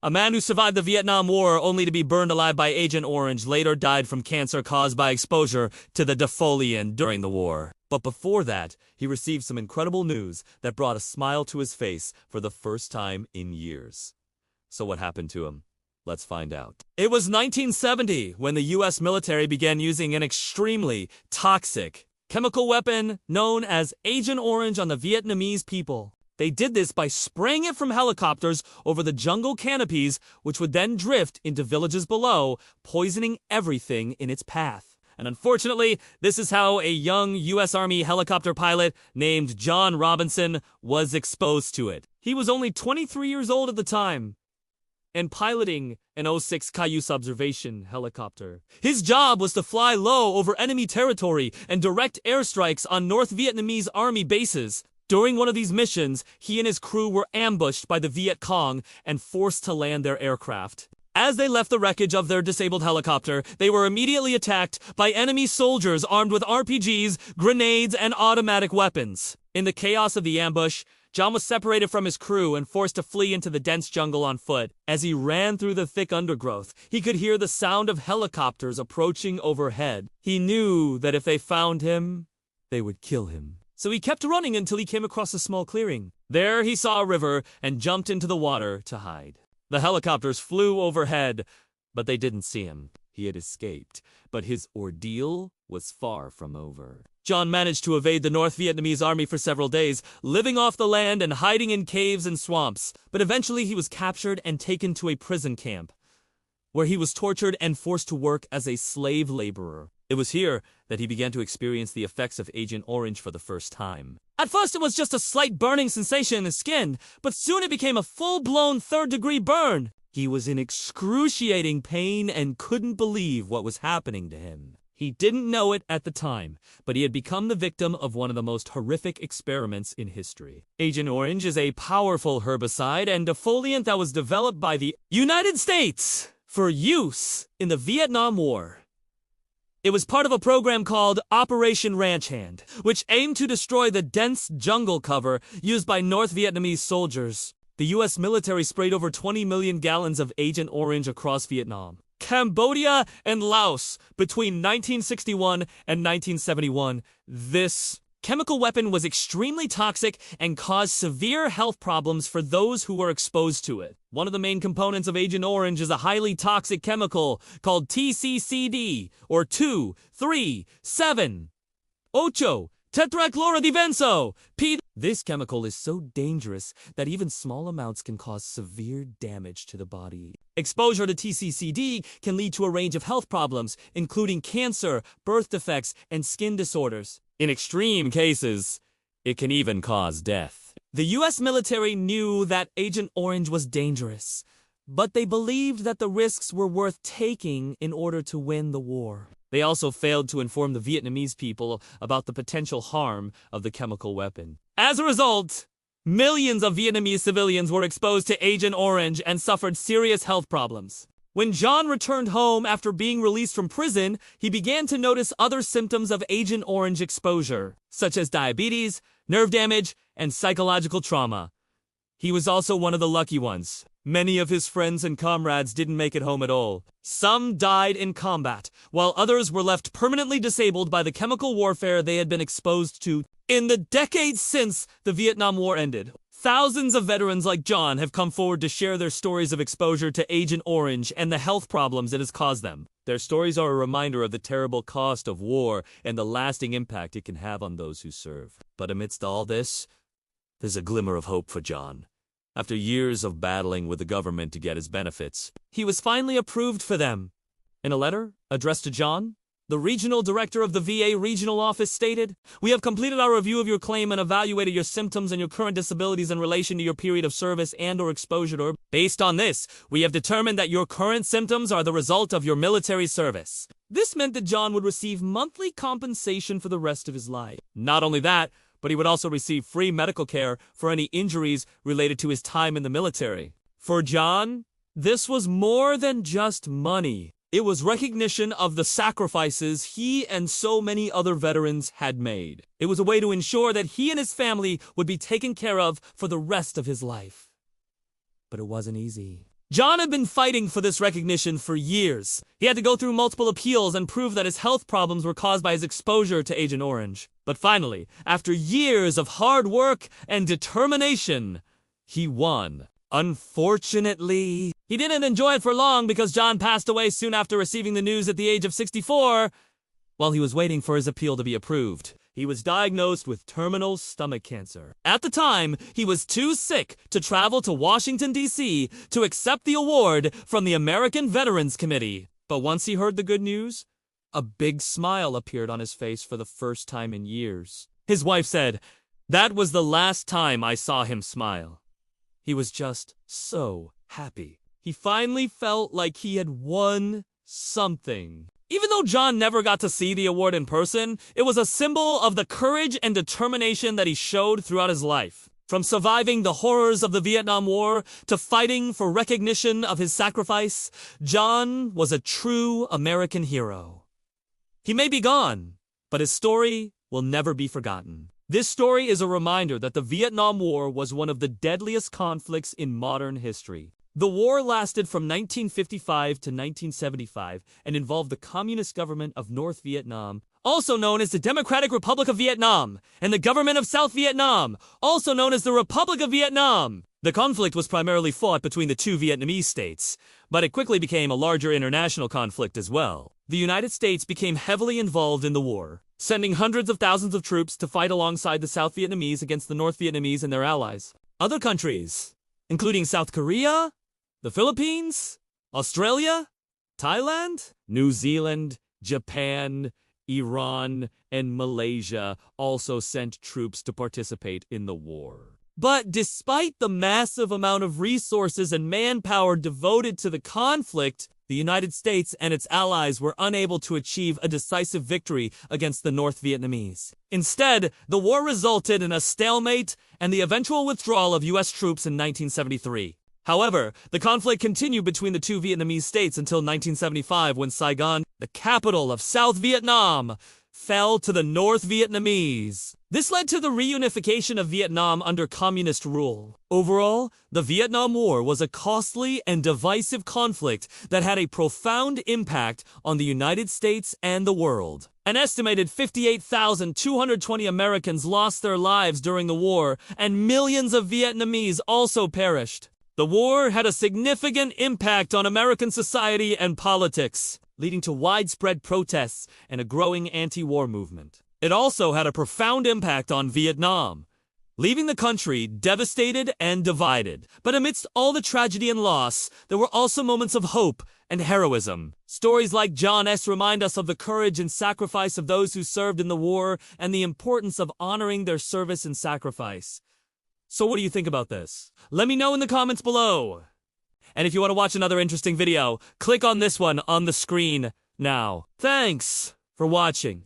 A man who survived the Vietnam War only to be burned alive by Agent Orange later died from cancer caused by exposure to the defoliant during the war. But before that, he received some incredible news that brought a smile to his face for the first time in years. So what happened to him? Let's find out. It was 1970 when the US military began using an extremely toxic chemical weapon known as Agent Orange on the Vietnamese people. They did this by spraying it from helicopters over the jungle canopies, which would then drift into villages below, poisoning everything in its path. And unfortunately, this is how a young US Army helicopter pilot named John Robinson was exposed to it. He was only 23 years old at the time and piloting an 06 Cayuse observation helicopter. His job was to fly low over enemy territory and direct airstrikes on North Vietnamese Army bases. During one of these missions, he and his crew were ambushed by the Viet Cong and forced to land their aircraft. As they left the wreckage of their disabled helicopter, they were immediately attacked by enemy soldiers armed with RPGs, grenades, and automatic weapons. In the chaos of the ambush, John was separated from his crew and forced to flee into the dense jungle on foot. As he ran through the thick undergrowth, he could hear the sound of helicopters approaching overhead. He knew that if they found him, they would kill him. So he kept running until he came across a small clearing. There he saw a river and jumped into the water to hide. The helicopters flew overhead, but they didn't see him. He had escaped, but his ordeal was far from over. John managed to evade the North Vietnamese army for several days, living off the land and hiding in caves and swamps. But eventually he was captured and taken to a prison camp, where he was tortured and forced to work as a slave laborer. It was here that he began to experience the effects of Agent Orange for the first time. At first it was just a slight burning sensation in his skin, but soon it became a full-blown third-degree burn. He was in excruciating pain and couldn't believe what was happening to him. He didn't know it at the time, but he had become the victim of one of the most horrific experiments in history. Agent Orange is a powerful herbicide and defoliant that was developed by the United States for use in the Vietnam War. It was part of a program called Operation Ranch Hand, which aimed to destroy the dense jungle cover used by North Vietnamese soldiers. The U.S. military sprayed over 20 million gallons of Agent Orange across Vietnam, Cambodia, and Laos between 1961 and 1971. This chemical weapon was extremely toxic and caused severe health problems for those who were exposed to it. One of the main components of Agent Orange is a highly toxic chemical called TCCD, or 2,3,7, ocho tetrachlorodibenzo, P. This chemical is so dangerous that even small amounts can cause severe damage to the body. Exposure to TCCD can lead to a range of health problems, including cancer, birth defects, and skin disorders. In extreme cases, it can even cause death. The U.S. military knew that Agent Orange was dangerous, but they believed that the risks were worth taking in order to win the war. They also failed to inform the Vietnamese people about the potential harm of the chemical weapon. As a result, millions of Vietnamese civilians were exposed to Agent Orange and suffered serious health problems. When John returned home after being released from prison, he began to notice other symptoms of Agent Orange exposure, such as diabetes, nerve damage, and psychological trauma. He was also one of the lucky ones. Many of his friends and comrades didn't make it home at all. Some died in combat, while others were left permanently disabled by the chemical warfare they had been exposed to. In the decades since the Vietnam War ended, thousands of veterans like John have come forward to share their stories of exposure to Agent Orange and the health problems it has caused them. Their stories are a reminder of the terrible cost of war and the lasting impact it can have on those who serve. But amidst all this, there's a glimmer of hope for John. After years of battling with the government to get his benefits, he was finally approved for them. In a letter addressed to John, the regional director of the VA regional office stated, "We have completed our review of your claim and evaluated your symptoms and your current disabilities in relation to your period of service and or exposure to. Based on this, we have determined that your current symptoms are the result of your military service." This meant that John would receive monthly compensation for the rest of his life. Not only that, but he would also receive free medical care for any injuries related to his time in the military. For John, this was more than just money. It was recognition of the sacrifices he and so many other veterans had made. It was a way to ensure that he and his family would be taken care of for the rest of his life. But it wasn't easy. John had been fighting for this recognition for years. He had to go through multiple appeals and prove that his health problems were caused by his exposure to Agent Orange. But finally, after years of hard work and determination, he won. Unfortunately, he didn't enjoy it for long because John passed away soon after receiving the news at the age of 64 while he was waiting for his appeal to be approved. He was diagnosed with terminal stomach cancer. At the time, he was too sick to travel to Washington, D.C. to accept the award from the American Veterans Committee. But once he heard the good news, a big smile appeared on his face for the first time in years. His wife said, "That was the last time I saw him smile. He was just so happy. He finally felt like he had won something." Even though John never got to see the award in person, it was a symbol of the courage and determination that he showed throughout his life. From surviving the horrors of the Vietnam War to fighting for recognition of his sacrifice, John was a true American hero. He may be gone, but his story will never be forgotten. This story is a reminder that the Vietnam War was one of the deadliest conflicts in modern history. The war lasted from 1955 to 1975 and involved the Communist government of North Vietnam, also known as the Democratic Republic of Vietnam, and the government of South Vietnam, also known as the Republic of Vietnam. The conflict was primarily fought between the two Vietnamese states, but it quickly became a larger international conflict as well. The United States became heavily involved in the war, sending hundreds of thousands of troops to fight alongside the South Vietnamese against the North Vietnamese and their allies. Other countries, including South Korea, the Philippines, Australia, Thailand, New Zealand, Japan, Iran, and Malaysia also sent troops to participate in the war. But despite the massive amount of resources and manpower devoted to the conflict, the United States and its allies were unable to achieve a decisive victory against the North Vietnamese. Instead, the war resulted in a stalemate and the eventual withdrawal of U.S. troops in 1973. However, the conflict continued between the two Vietnamese states until 1975 when Saigon, the capital of South Vietnam, fell to the North Vietnamese. This led to the reunification of Vietnam under communist rule. Overall, the Vietnam War was a costly and divisive conflict that had a profound impact on the United States and the world. An estimated 58,220 Americans lost their lives during the war, and millions of Vietnamese also perished. The war had a significant impact on American society and politics, leading to widespread protests and a growing anti-war movement. It also had a profound impact on Vietnam, leaving the country devastated and divided. But amidst all the tragedy and loss, there were also moments of hope and heroism. Stories like John S. remind us of the courage and sacrifice of those who served in the war and the importance of honoring their service and sacrifice. So what do you think about this? Let me know in the comments below. And if you want to watch another interesting video, click on this one on the screen now. Thanks for watching.